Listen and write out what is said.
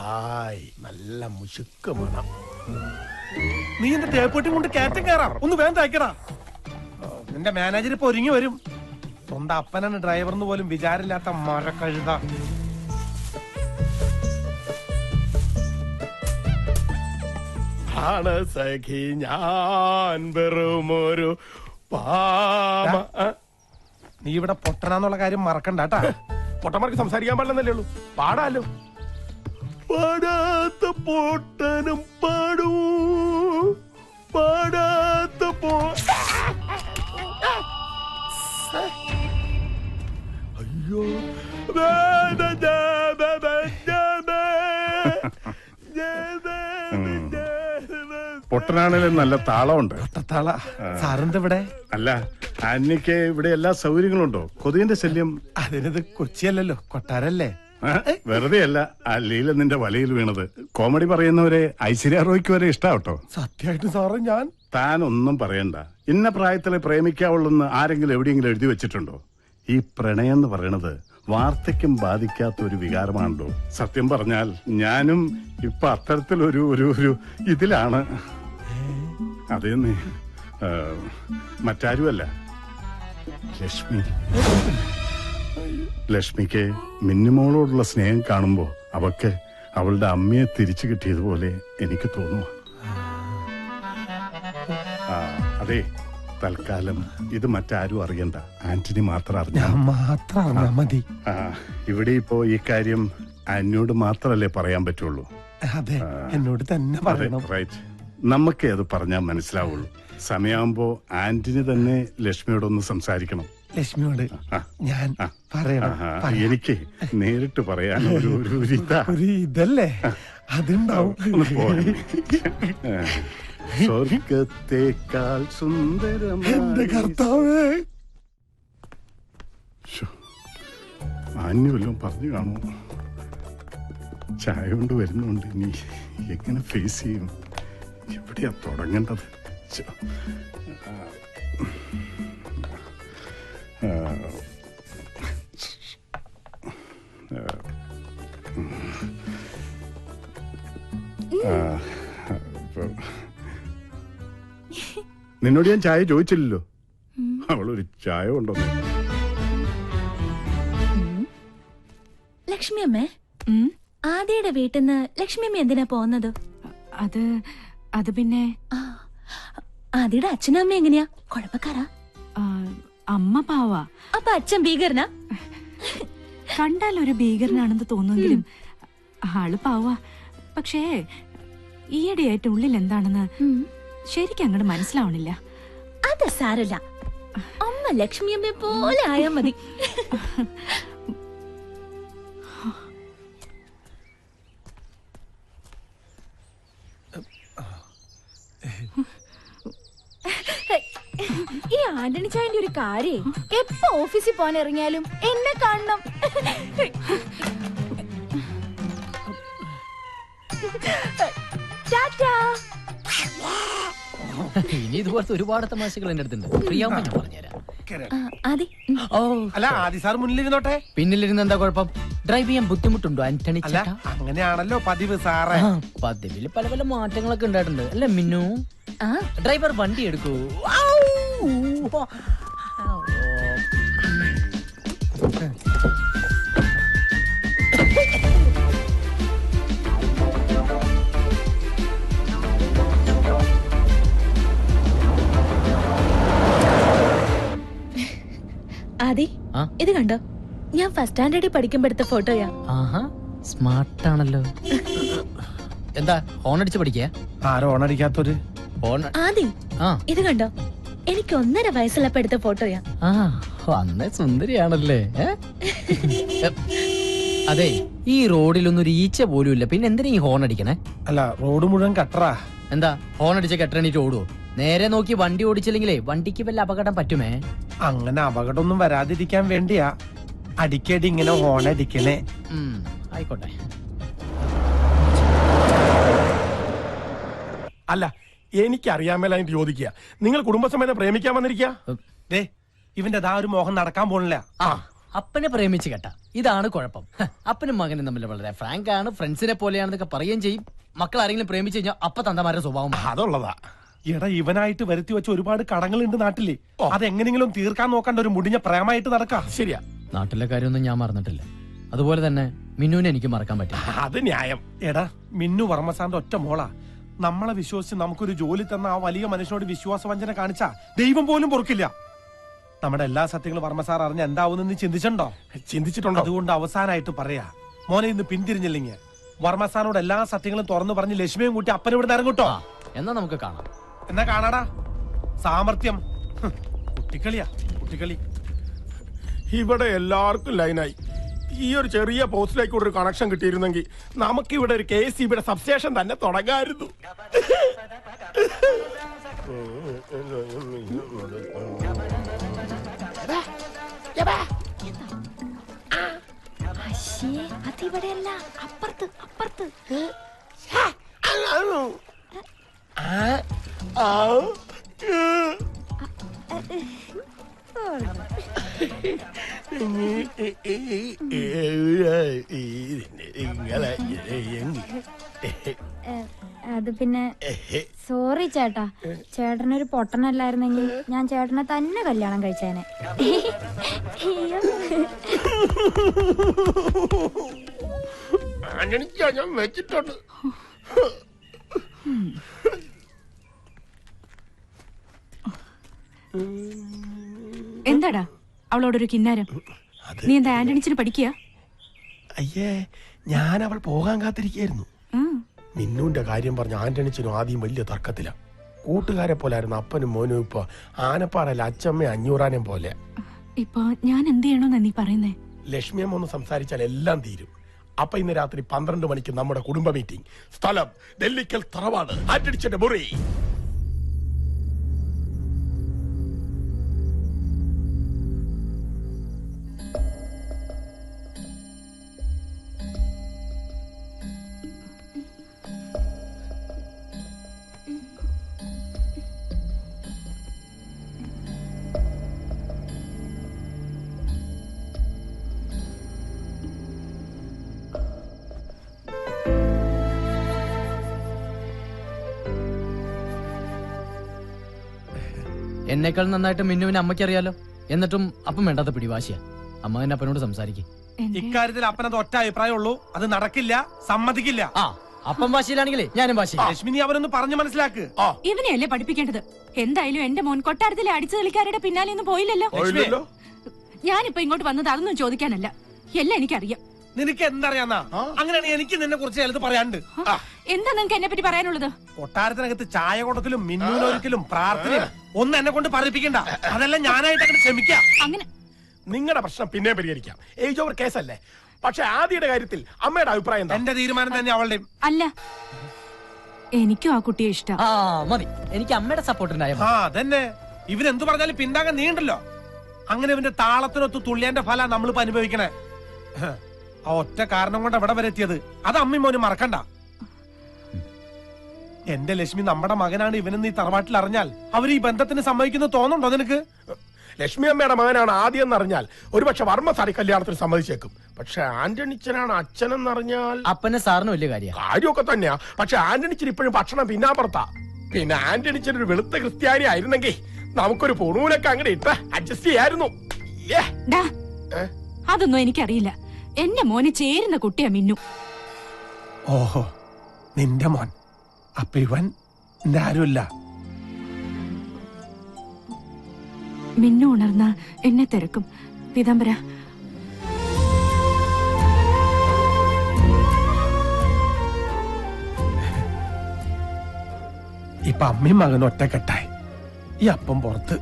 Hi നല്ല മുശുക്ക് മണം. നീ എന്റെ തേപ്പൂട്ടി കൊണ്ട് കയറ്റം കയറാം. ഒന്ന് വേഗം തയ്ക്കടാ. നിന്റെ മാനേജർ ഇപ്പൊ ഒരുങ്ങി വരും. സ്വന്തം അപ്പനാണ് ഡ്രൈവർന്ന് പോലും വിചാരമില്ലാത്ത മരക്കഴുത. ആണ് സഖി ഞാൻ വെറുമൊരു പാമ. നീ ഇവിടെ പൊട്ടനാന്നുള്ള കാര്യം മറക്കണ്ടാട്ടാ. പൊട്ടന്മാർക്ക് സംസാരിക്കാൻ പാടില്ലെന്നല്ലേ ഉള്ളൂ. പാടാലോ. പാടാത്ത പൊട്ടനും പാടൂ, പാടാത്ത അയ്യോ പൊട്ടനാണേലും നല്ല താളമുണ്ട്. സാറെന്തിവിടെ? അല്ല, ആന്റിക്ക് ഇവിടെ എല്ലാ സൗകര്യങ്ങളും ഉണ്ടോ? കൊതുകിന്റെ ശല്യം? അതിനത് കൊച്ചിയല്ലല്ലോ, കൊട്ടാരല്ലേ. വെറുതെ അല്ല ആ ലീല നിന്റെ വലയിൽ വീണത്. കോമഡി പറയുന്നവരെ ഐശ്വര്യ റോയ്ക്ക് വരെ ഇഷ്ടാവട്ടോ. സത്യമായിട്ട് സാറേ ഞാൻ താനൊന്നും പറയണ്ട. ഇന്ന പ്രായത്തിലെ പ്രേമിക്കാവുള്ളെന്ന് ആരെങ്കിലും എവിടെയെങ്കിലും എഴുതി വെച്ചിട്ടുണ്ടോ? ഈ പ്രണയം എന്ന് പറയണത് വാർദ്ധക്യം ബാധിക്കാത്ത ഒരു വികാരമാണല്ലോ. സത്യം പറഞ്ഞാൽ ഞാനും ഇപ്പൊ അത്തരത്തിലൊരു ഒരു ഇതിലാണ്. അതേന്ന് മറ്റാരുമല്ല, ലക്ഷ്മി. ലക്ഷ്മിക്ക് മിന്നുമോളോടുള്ള സ്നേഹം കാണുമ്പോ അവക്ക് അവളുടെ അമ്മയെ തിരിച്ചു കിട്ടിയതുപോലെ എനിക്ക് തോന്നുന്നു. അതെ, തൽക്കാലം ഇത് മറ്റാരും അറിയണ്ട. ആന്റണി മാത്രം അറിഞ്ഞാൽ മതി. ഇവിടെ ഇപ്പോ ഈ കാര്യം ആന്റിയോട് മാത്രല്ലേ പറയാൻ പറ്റുള്ളൂ. അതെ, എന്നോട് തന്നെ പറയണം. റൈറ്റ്. നമുക്ക് അത് പറഞ്ഞാൽ മനസ്സിലാവുള്ളൂ. സമയമാകുമ്പോ ആന്റണി തന്നെ ലക്ഷ്മിയോടൊന്ന് സംസാരിക്കണം. ലക്ഷ്മിയോട് ഞാൻ പറയണം. എനിക്ക് നേരിട്ട് പറയാൻ ഒരു ഇതല്ലേ അതുണ്ടാവും. സ്വർഗത്തേക്കാൾ സുന്ദരം എന്റെ കർത്താവേ. ആന്യവല്ലോ പറഞ്ഞു കാണുമോ? ചായ കൊണ്ട് വരുന്നുണ്ട്. ഇനി എങ്ങനെ ഫേസ് ചെയ്യും? എവിടെയാ തുടങ്ങേണ്ടത്? നിന്നോട് ഞാൻ ചായ ചോദിച്ചില്ലല്ലോ. അവളൊരു ചായ കൊണ്ടുവന്നു. ലക്ഷ്മി അമ്മേ, ആദിയുടെ വീട്ടിൽ നിന്ന് ലക്ഷ്മി അമ്മ എന്തിനാ പോകുന്നത്? അത് പിന്നെ ആദിയുടെ അച്ഛനും അമ്മ എങ്ങനെയാ? കുഴപ്പക്കാരാ? അമ്മ പാവാ. അപ്പൊ അച്ഛൻ ഭീകരനാ? കണ്ടാൽ ഒരു ഭീകരനാണെന്ന് തോന്നുമെങ്കിലും ആള് പാവാ. പക്ഷേ ഈയിടെയായിട്ട് ഉള്ളിൽ എന്താണെന്ന് ശരിക്കും അങ്ങോട്ട് മനസ്സിലാവണില്ല. അത് സാരല്ല, അമ്മ ലക്ഷ്മി അമ്മയെ പോലെ ആയാ മതി. ഈ ആന്റണി ചായന്റെ ഒരു കാര്യം, എപ്പോ ഓഫീസിൽ പോകാൻ ഇറങ്ങിയാലും എന്നെ കാണണം. ഇനി ഇതുപോലത്തെ ഒരുപാട് തമാശകൾ എന്റെ അടുത്തുണ്ട്. പ്രിയാമ്മ ഞാൻ പറഞ്ഞുതരാം. അല്ല, ആദി സാർ മുന്നിലിരുന്നോട്ടെ. പിന്നിലിരുന്ന് എന്താ കുഴപ്പം? ഡ്രൈവ് ചെയ്യാൻ ബുദ്ധിമുട്ടുണ്ടോ ആന്റണി? അങ്ങനെയാണല്ലോ പതിവ് സാറേ. പതിവിൽ പല പല മാറ്റങ്ങളൊക്കെ ഉണ്ടായിട്ടുണ്ട് അല്ലെ മിന്നു? ഡ്രൈവർ വണ്ടി എടുക്കൂ. ആദി, ഇത് കണ്ടോ? ഞാൻ ഫസ്റ്റ് സ്റ്റാൻഡേർഡിൽ പഠിക്കുമ്പോ എടുത്ത ഫോട്ടോയാ. സ്മാർട്ട് ആണല്ലോ. എന്താ ഹോൺ അടിച്ച് പഠിക്കാ? ആരോ ഹോൺ അടിക്കാത്തൊരു ആദി, ഇത് കണ്ടോ? എനിക്ക് 1.5 വയസ്സുള്ളപ്പോ എടുത്ത ഫോട്ടോയാ. അന്നേ സുന്ദരിയാണല്ലേ. അതെ, ഈ റോഡിലൊന്നും ഒരു ഈച്ച പോലും ഇല്ല, പിന്നെ എന്തിനാ ഈ ഹോൺ അടിക്കണേ? അല്ല, റോഡ് മുഴുവൻ കട്ടറാ. എന്താ ഹോൺ അടിച്ച കെട്ടണിട്ട് ഓടുവോ? നേരെ നോക്കി വണ്ടി ഓടിച്ചില്ലെങ്കിലേ വണ്ടിക്ക് വല്ല അപകടം പറ്റുമേ. അങ്ങനെ അപകടമൊന്നും വരാതിരിക്കാൻ വേണ്ടിയാ അടിക്കടി ഇങ്ങനെ ഹോൺ അടിക്കണേ. ആയിക്കോട്ടെ. അല്ല, എനിക്കറിയാമല്ല ചോദിക്കുക. നിങ്ങൾ കുടുംബസമേതം പ്രേമിക്കാൻ വന്നിരിക്കുക. ഇവന്റെ ഒരു മോഹം നടക്കാൻ പോണില്ല. അപ്പനെ പ്രേമിച്ച് കേട്ട ഇതാണ് കുഴപ്പം. അപ്പനും മകനും തമ്മിൽ വളരെ ഫ്രാങ്ക് ആണ്, ഫ്രണ്ട്സിനെ പോലെയാണെന്നൊക്കെ പറയുകയും ചെയ്യും. മക്കൾ ആരെങ്കിലും പ്രേമിച്ചു കഴിഞ്ഞാൽ അപ്പ തന്തമാരുടെ സ്വഭാവം മാറും. അതുള്ളതാ. എടാ, ഇവനായിട്ട് വരുത്തി വെച്ച ഒരുപാട് കടങ്ങളുണ്ട് നാട്ടില്. അതെങ്ങനെങ്കിലും തീർക്കാൻ നോക്കണ്ട ഒരു മുടിഞ്ഞ പ്രേമായിട്ട് നടക്കാം. ശരിയാ, നാട്ടിലെ കാര്യമൊന്നും ഞാൻ മറന്നിട്ടില്ല. അതുപോലെ തന്നെ മിന്നുവിനെ എനിക്ക് മറക്കാൻ പറ്റില്ല. അത് ന്യായം. എടാ, മിന്നു വർമ്മസാറിന്റെ ഒറ്റ മോളാ. നമ്മളെ വിശ്വസിച്ച് നമുക്കൊരു ജോലി തന്ന ആ വലിയ മനുഷ്യനോട് വിശ്വാസവഞ്ചന കാണിച്ചാ ദൈവം പോലും പൊറുക്കില്ല. നമ്മുടെ എല്ലാ സത്യങ്ങളും വർമ്മസാർ അറിഞ്ഞ എന്താവുന്നെന്ന് ചിന്തിച്ചിട്ടുണ്ടോ? അതുകൊണ്ട് അവസാനമായിട്ട് പറയാ, മോനെ ഇന്ന് പിന്തിരിഞ്ഞില്ലെങ്കിൽ വർമ്മസാറിനോട് എല്ലാ സത്യങ്ങളും തുറന്നു പറഞ്ഞ് ലക്ഷ്മിയും കൂട്ടി അപ്പനെ ഇവിടെ ഇറങ്ങൂട്ടോ. എന്നാ നമുക്ക് കാണാം. എന്നാ കാണാടാ. സാമർത്ഥ്യം കുട്ടിക്കളിയാ, കുട്ടിക്കളി. ഇവിടെ എല്ലാവർക്കും ലൈനായി. ഈ ഒരു ചെറിയ പോസ്റ്റിലേക്ക് ഒരു കണക്ഷൻ കിട്ടിയിരുന്നെങ്കിൽ നമുക്കിവിടെ ഒരു KCB സബ്സ്റ്റേഷൻ തന്നെ തുടങ്ങായിരുന്നു. അതിവിടെയല്ല, അപ്പുറത്ത് അപ്പുറത്ത്. അത് പിന്നെ സോറി ചേട്ടാ, ചേട്ടനൊരു പൊട്ടനല്ലായിരുന്നെങ്കിൽ ഞാൻ ചേട്ടനെ തന്നെ കല്യാണം കഴിച്ചേനെ. ഞാൻ വെച്ചിട്ടുണ്ട്. എന്താടാ അവളോടൊരു കിന്നാരം? നീ എന്താ ആന്റണിച്ചിന് പഠിക്കുക? അയ്യേ, ഞാൻ അവൾ പോകാൻ കാത്തിരിക്കായിരുന്നു. മിന്നുവിന്റെ കാര്യം പറഞ്ഞ ആന്റണിച്ചനും ആദ്യം വലിയ തർക്കത്തില. കൂട്ടുകാരെ പോലായിരുന്നു അപ്പനും മോനും. ഇപ്പൊ ആനപ്പാറയിലെ അച്ചമ്മയും അഞ്ഞൂറാനേം പോലെ. ഇപ്പൊ ഞാൻ എന്ത് ചെയ്യണോന്നാ നീ പറയുന്നേ? ലക്ഷ്മിയമ്മ ഒന്ന് സംസാരിച്ചാൽ എല്ലാം തീരും. അപ്പൊ ഇന്ന് രാത്രി 12 മണിക്ക് നമ്മുടെ കുടുംബ മീറ്റിംഗ്. സ്ഥലം നെല്ലിക്കൽ തറവാട്, ആന്റണിച്ചന്റെ മുറി. എന്നേക്കാൾ നന്നായിട്ട് മിന്നുവിനെ അമ്മയ്ക്കറിയാലോ. എന്നിട്ടും അപ്പം വേണ്ടാത്ത പിടിവാശിയാ. അമ്മ എന്നെ അപ്പനോട് സംസാരിക്കും. ഇക്കാര്യത്തിൽ അപ്പനത് ഒറ്റ അഭിപ്രായമുള്ളൂ. അത് നടക്കില്ല, സമ്മതിക്കില്ല. ആ, അപ്പം വാശിയിലാണെങ്കിലേ ഞാനും വാശി. ലക്ഷ്മി, നീ അവരൊന്ന് പറഞ്ഞു മനസ്സിലാക്ക്. ഇവനെയല്ലേ പഠിപ്പിക്കേണ്ടത്? എന്തായാലും എന്റെ മോൻ കൊട്ടാരത്തിലെ അടിച്ചു കളിക്കാരുടെ പിന്നാലെ ഒന്നും പോയില്ലല്ലോ. ഞാനിപ്പോ ഇങ്ങോട്ട് വന്നത് അതൊന്നും ചോദിക്കാനല്ല, എല്ലാം എനിക്കറിയാം. നിനക്ക് എന്തറിയാന്നാ? അങ്ങനെയാണെങ്കിൽ എനിക്ക് നിന്നെ കുറിച്ച് ചിലത് പറയാണ്ട്. എന്താ നിങ്ങക്ക് എന്നെ പറ്റി പറയാനുള്ളത്? കൊട്ടാരത്തിനകത്ത് ചായ കൊടുക്കലും മിന്നൂനൊരിക്കലും പ്രാർത്ഥനയും ഒന്നും എന്നെ കൊണ്ട് പറയിപ്പിക്കണ്ട. അതെല്ലാം ഞാനായിട്ട് അങ്ങനെ ക്ഷമിക്കാം. അങ്ങനെ നിങ്ങളുടെ പ്രശ്നം പിന്നെ പരിഹരിക്കാം. ഏജ് ഓവർ കേസല്ലേ. പക്ഷെ ആദ്യയുടെ കാര്യത്തിൽ അമ്മയുടെ അഭിപ്രായം എന്താ? എന്റെ തീരുമാനം തന്നെ അവളുടെയും. അല്ല, എനിക്കും ആ കുട്ടിയെ ഇഷ്ടം. ആ മതി, എനിക്ക് അമ്മയുടെ സപ്പോർട്ടുണ്ടായ ആ അതന്നെ. ഇവരെന്തു പറഞ്ഞാലും പിന്താകാൻ നീണ്ടല്ലോ. അങ്ങനെ ഇവന്റെ താളത്തിനൊത്ത് തുള്ളിയന്റെ ഫല നമ്മളിപ്പോ അനുഭവിക്കണേ. ആ ഒറ്റ കാരണം കൊണ്ട് എവിടെ വരെ എത്തിയത്. അത് അമ്മയും മോനും മറക്കണ്ട. എന്റെ ലക്ഷ്മി നമ്മുടെ മകനാണ് ഇവനെന്ന് ഈ തറവാട്ടിൽ അറിഞ്ഞാൽ അവർ ഈ ബന്ധത്തിന് സമ്മതിക്കുന്നത് തോന്നുന്നുണ്ടോ നിനക്ക്? ലക്ഷ്മി അമ്മയുടെ മകനാണ് ആദ്യം എന്നറിഞ്ഞാൽ ഒരുപക്ഷെ വർമ്മസാരി കല്യാണത്തിന് സമ്മതിച്ചേക്കും. പക്ഷെ ആന്റണിച്ചനാണ് അച്ഛനെന്നറിഞ്ഞാൽ അപ്പനെ സാറിന് വലിയ കാര്യമൊക്കെ തന്നെയാ. പക്ഷെ ആന്റണിച്ചൻ ഇപ്പോഴും ഭക്ഷണം പിന്നാമ്പുറത്താ. പിന്നെ ആന്റണിച്ചൻ ഒരു വെളുത്ത ക്രിസ്ത്യാനി ആയിരുന്നെങ്കിൽ നമുക്കൊരു പൊണൂലൊക്കെ അങ്ങനെ ഇട്ട് അഡ്ജസ്റ്റ് ചെയ്യായിരുന്നു. അതൊന്നും എനിക്കറിയില്ല. എന്റെ മോന് ചേരുന്ന കുട്ടിയാ മിന്നു. ഓഹോ, നിന്റെ മോൻ. അപ്പൊ ഇവൻ എന്റെ ആരുമില്ല. മിന്നു ഉണർന്ന എന്നെ തിരക്കും. പീതാംബര, ഇപ്പൊ അമ്മയും മകനും ഒറ്റക്കെട്ടായി. ഈ അപ്പം പുറത്ത്